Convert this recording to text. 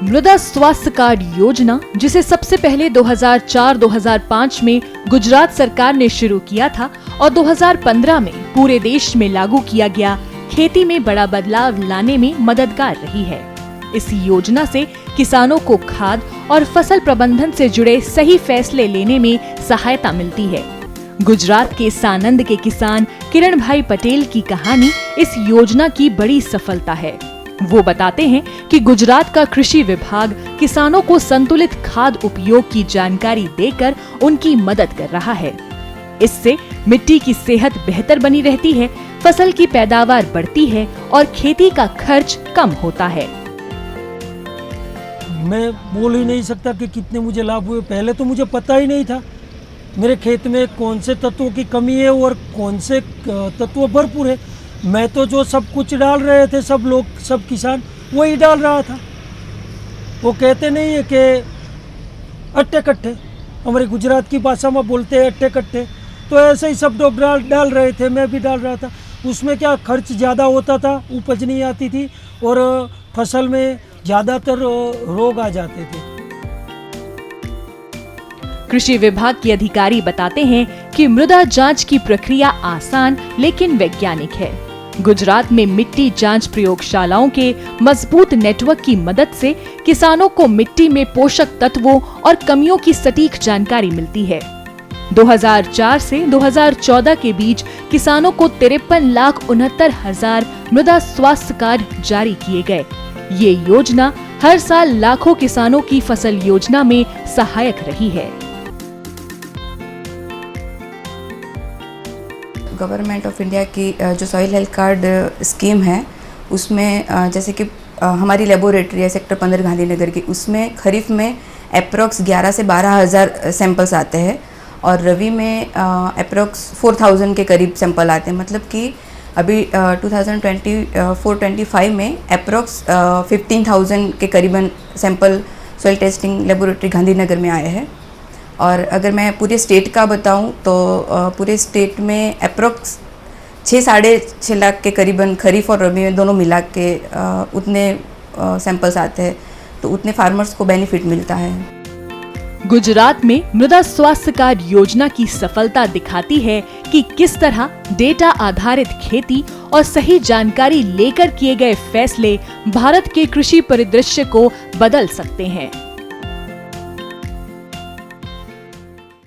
मृदा स्वास्थ्य कार्ड योजना, जिसे सबसे पहले 2004-2005 में गुजरात सरकार ने शुरू किया था और 2015 में पूरे देश में लागू किया गया, खेती में बड़ा बदलाव लाने में मददगार रही है। इस योजना से किसानों को खाद और फसल प्रबंधन से जुड़े सही फैसले लेने में सहायता मिलती है। गुजरात के सानंद के किसान किरण भाई पटेल की कहानी इस योजना की बड़ी सफलता है। वो बताते हैं कि गुजरात का कृषि विभाग किसानों को संतुलित खाद उपयोग की जानकारी देकर उनकी मदद कर रहा है। इससे मिट्टी की सेहत बेहतर बनी रहती है, फसल की पैदावार बढ़ती है और खेती का खर्च कम होता है। मैं बोल ही नहीं सकता कि कितने मुझे लाभ हुए। पहले तो मुझे पता ही नहीं था मेरे खेत में कौन से तत्वों की कमी है और कौन से तत्व भरपूर है। मैं तो जो सब कुछ डाल रहे थे, सब लोग, सब किसान वही डाल रहा था। वो कहते नहीं है कि अट्टे कट्टे, हमारे गुजरात की भाषा में बोलते हैं अट्टे कट्टे, तो ऐसे ही सब लोग डाल रहे थे, मैं भी डाल रहा था। उसमें क्या खर्च ज़्यादा होता था, उपज नहीं आती थी और फसल में ज़्यादातर रोग आ जाते थे। कृषि विभाग के अधिकारी बताते हैं कि मृदा जांच की प्रक्रिया आसान लेकिन वैज्ञानिक है। गुजरात में मिट्टी जांच प्रयोगशालाओं के मजबूत नेटवर्क की मदद से किसानो69 को मिट्टी में पोषक तत्वों और कमियों की सटीक जानकारी मिलती है। 2004 से 2014 के बीच किसानों को 53,69,000 मृदा स्वास्थ्य कार्ड जारी किए गए। ये योजना हर साल लाखों किसानों की फसल योजना में सहायक रही है। गवर्नमेंट ऑफ इंडिया की जो सॉइल हेल्थ कार्ड स्कीम है, उसमें जैसे कि हमारी लेबोरेटरी है सेक्टर 15 गांधीनगर की, उसमें खरीफ में अप्रॉक्स 11 से 12,000 सैंपल्स आते हैं और रबी में अप्रॉक्स 4,000 के करीब सैंपल आते हैं। मतलब कि अभी 2024-25 में अप्रॉक्स 15,000 के करीबन sample soil testing laboratory Gandhinagar में आए हैं। और अगर मैं पूरे स्टेट का बताऊं तो पूरे स्टेट में अप्रॉक्स 6-6.5 लाख के करीबन खरीफ और रबी में दोनों मिला के उतने सैंपल्स आते हैं, तो उतने फार्मर्स को बेनिफिट मिलता है। गुजरात में मृदा स्वास्थ्य कार्ड योजना की सफलता दिखाती है कि किस तरह डेटा आधारित खेती और सही जानकारी लेकर किए गए फैसले भारत के कृषि परिदृश्य को बदल सकते हैं।